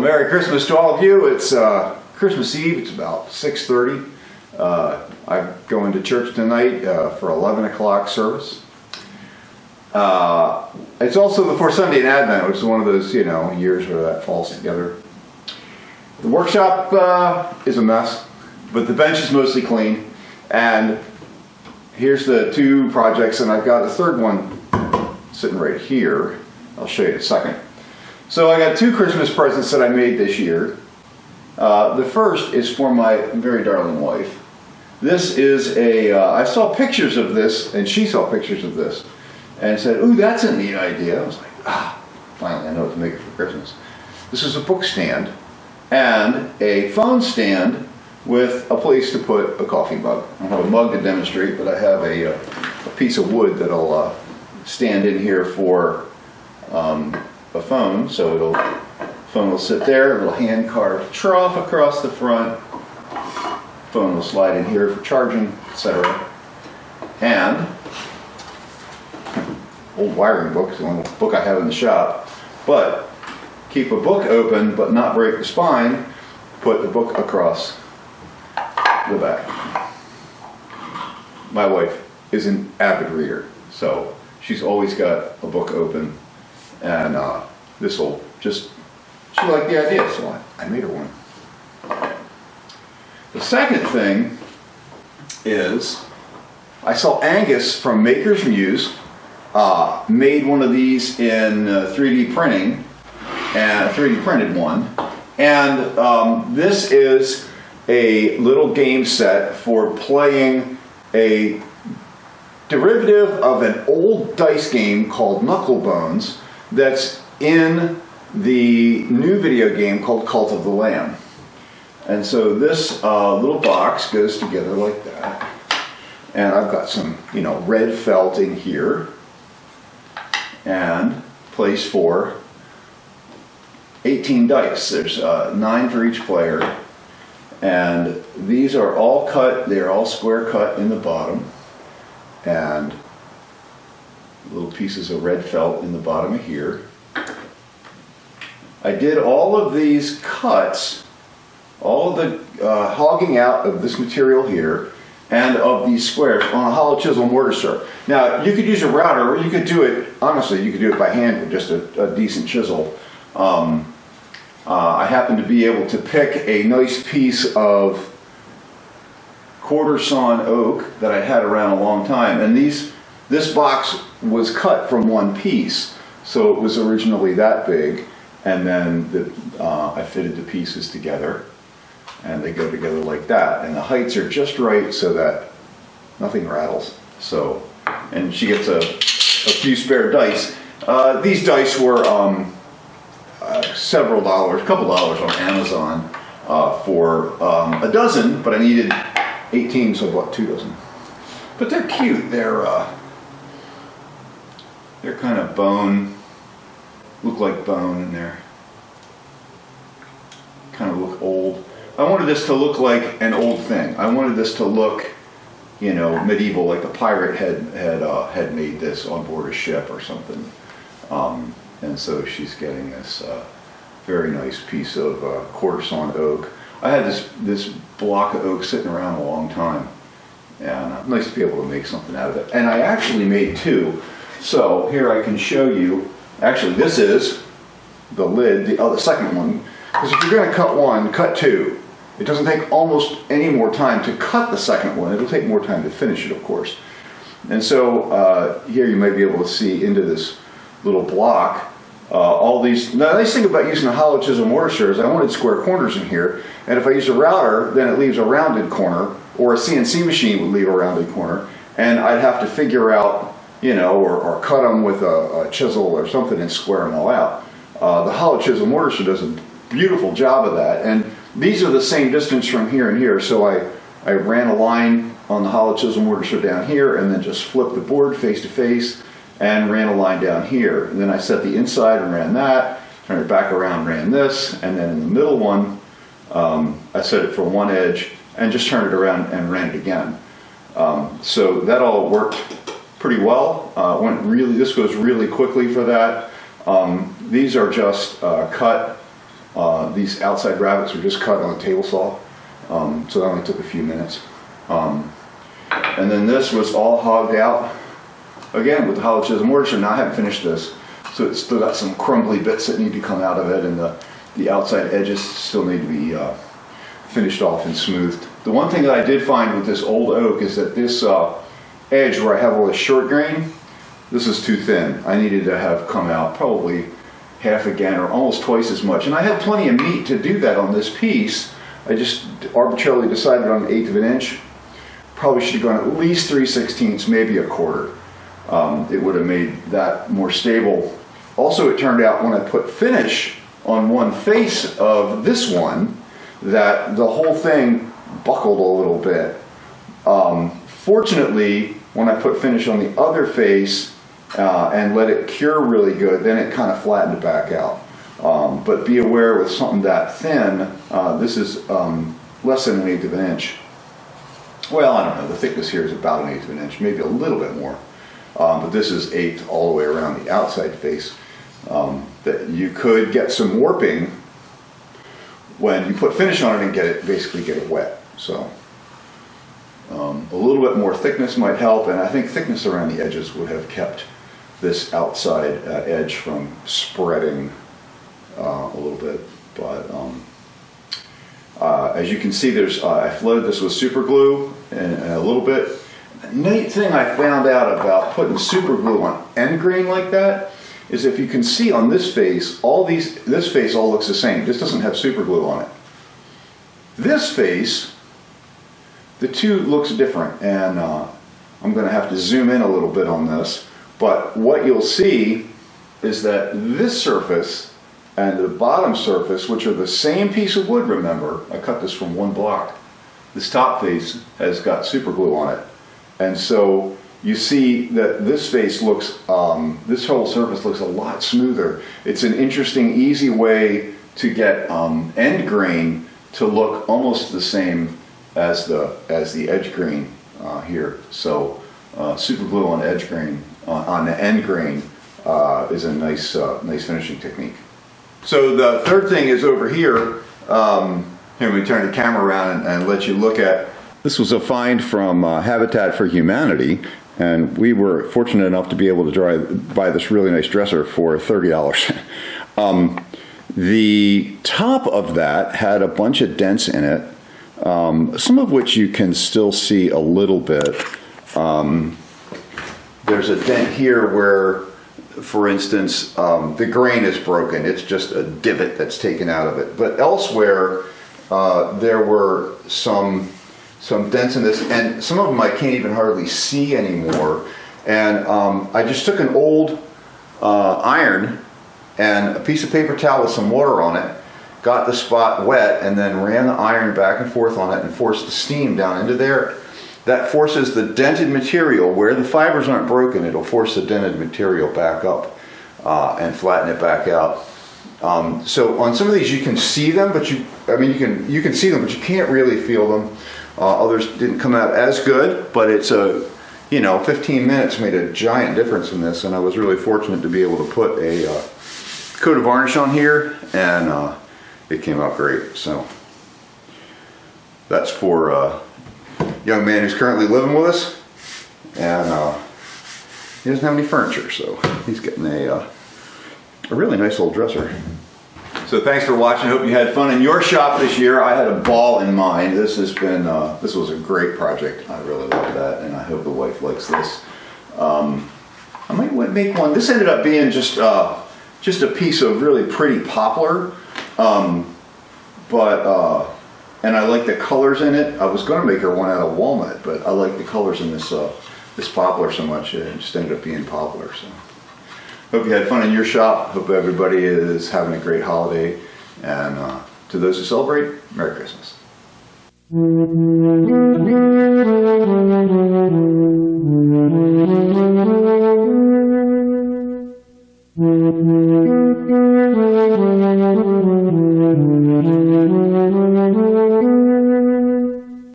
Merry Christmas to all of you. It's Christmas Eve. It's about 6:30. I'm going to church tonight for 11 o'clock service. It's also the fourth Sunday in Advent, which is one of those, years where that falls together. The workshop is a mess, but the bench is mostly clean. And here's the two projects, and I've got a third one sitting right here. I'll show you in a second. So I got two Christmas presents that I made this year. The first is for my very darling wife. This is I saw pictures of this, and she saw pictures of this, and said, "Ooh, that's a neat idea." I was like, finally I know what to make it for Christmas. This is a book stand and a phone stand with a place to put a coffee mug. I don't have a mug to demonstrate, but I have a piece of wood that'll stand in here for a phone, so phone will sit there, a little hand carved trough across the front. Phone will slide in here for charging, etc. And old wiring book, the only book I have in the shop. But keep a book open but not break the spine, put the book across the back. My wife is an avid reader, so she's always got a book open, and this will just, she liked the idea, so I made her one. The second thing is, I saw Angus from Maker's Muse made one of these in 3D printing, and a 3D printed one, and this is a little game set for playing a derivative of an old dice game called Knucklebones that's in the new video game called Cult of the Lamb. And so this little box goes together like that. And I've got some, red felt in here, and place for 18 dice. There's 9 for each player. And these are all cut, they're all square cut in the bottom. And little pieces of red felt in the bottom of here. I did all of these cuts, all of the hogging out of this material here, and of these squares on a hollow chisel mortar saw. Now, you could use a router, or you could do it, honestly, you could do it by hand with just a decent chisel. I happen to be able to pick a nice piece of quarter sawn oak that I had around a long time, and this box was cut from one piece, so it was originally that big, and then I fitted the pieces together, and they go together like that, and the heights are just right so that nothing rattles. So, and she gets a few spare dice. These dice were several dollars, a couple dollars on Amazon for a dozen, but I needed 18, so I bought 2 dozen. But they're cute. They're kind of bone, look like bone, and they're kind of look old. I wanted this to look like an old thing. I wanted this to look, medieval, like a pirate had made this on board a ship or something. And so she's getting this very nice piece of quarter sawn oak. I had this block of oak sitting around a long time, and nice to be able to make something out of it. And I actually made 2. So here I can show you. Actually, this is the lid, the second one. Because if you're going to cut one, cut 2. It doesn't take almost any more time to cut the second one. It'll take more time to finish it, of course. And so here you might be able to see into this little block. All these. Now, the nice thing about using a hollow chisel mortar saw is I wanted square corners in here, and if I use a router, then it leaves a rounded corner, or a CNC machine would leave a rounded corner, and I'd have to figure out, or cut them with a chisel or something and square them all out. The hollow chisel mortar saw does a beautiful job of that, and these are the same distance from here and here, so I ran a line on the hollow chisel mortar saw down here, and then just flipped the board face to face, and ran a line down here. And then I set the inside and ran that, turned it back around, ran this, and then in the middle one, I set it from one edge and just turned it around and ran it again. So that all worked pretty well. This goes really quickly for that. These are just cut These outside rabbets were just cut on a table saw, so that only took a few minutes. And then this was all hogged out, again with the hollow chisel mortise. Now I haven't finished this, so it's still got some crumbly bits that need to come out of it, and the outside edges still need to be finished off and smoothed. The one thing that I did find with this old oak is that this edge where I have all this short grain, this is too thin. I needed to have come out probably half again or almost twice as much. And I had plenty of meat to do that on this piece. I just arbitrarily decided on 1/8 of an inch. Probably should have gone at least 3/16, maybe a quarter. It would have made that more stable. Also, it turned out when I put finish on one face of this one, that the whole thing buckled a little bit. Fortunately, when I put finish on the other face and let it cure really good, then it kind of flattened it back out. But be aware with something that thin, this is less than 1/8 of an inch. Well, I don't know, the thickness here is about 1/8 of an inch, maybe a little bit more. But this is 1/8 all the way around the outside face. That you could get some warping when you put finish on it and basically get it wet. So a little bit more thickness might help, and I think thickness around the edges would have kept this outside edge from spreading a little bit. But as you can see, I flooded this with super glue and a little bit. The neat thing I found out about putting super glue on end grain like that is, if you can see on this face, this face all looks the same. This doesn't have super glue on it. This face, the two looks different, and I'm going to have to zoom in a little bit on this. But what you'll see is that this surface and the bottom surface, which are the same piece of wood, remember, I cut this from one block. This top face has got super glue on it. And so you see that this face looks, this whole surface looks a lot smoother. It's an interesting, easy way to get end grain to look almost the same as the edge grain here. So super glue on edge grain, on the end grain, is a nice finishing technique. So the third thing is over here. Here, we turn the camera around and let you look at. This was a find from Habitat for Humanity, and we were fortunate enough to be able to buy this really nice dresser for $30. The top of that had a bunch of dents in it, some of which you can still see a little bit. There's a dent here where, for instance, the grain is broken. It's just a divot that's taken out of it. But elsewhere, there were some dents in this, and some of them I can't even hardly see anymore. And I just took an old iron and a piece of paper towel with some water on it, got the spot wet, and then ran the iron back and forth on it and forced the steam down into there. That forces the dented material, where the fibers aren't broken, it'll force the dented material back up and flatten it back out. So on some of these you can see them, but you can see them, but you can't really feel them. Others didn't come out as good, but it's 15 minutes made a giant difference in this, and I was really fortunate to be able to put a coat of varnish on here, and it came out great. So that's for a young man who's currently living with us, and he doesn't have any furniture, so he's getting a really nice old dresser. So thanks for watching. I hope you had fun in your shop this year. I had a ball in mine. This has been this was a great project. I really love that, and I hope the wife likes this. I might make one. This ended up being just a piece of really pretty poplar, and I like the colors in it. I was going to make her one out of walnut, but I like the colors in this poplar so much, it just ended up being poplar. So hope you had fun in your shop. Hope everybody is having a great holiday, and to those who celebrate, Merry Christmas.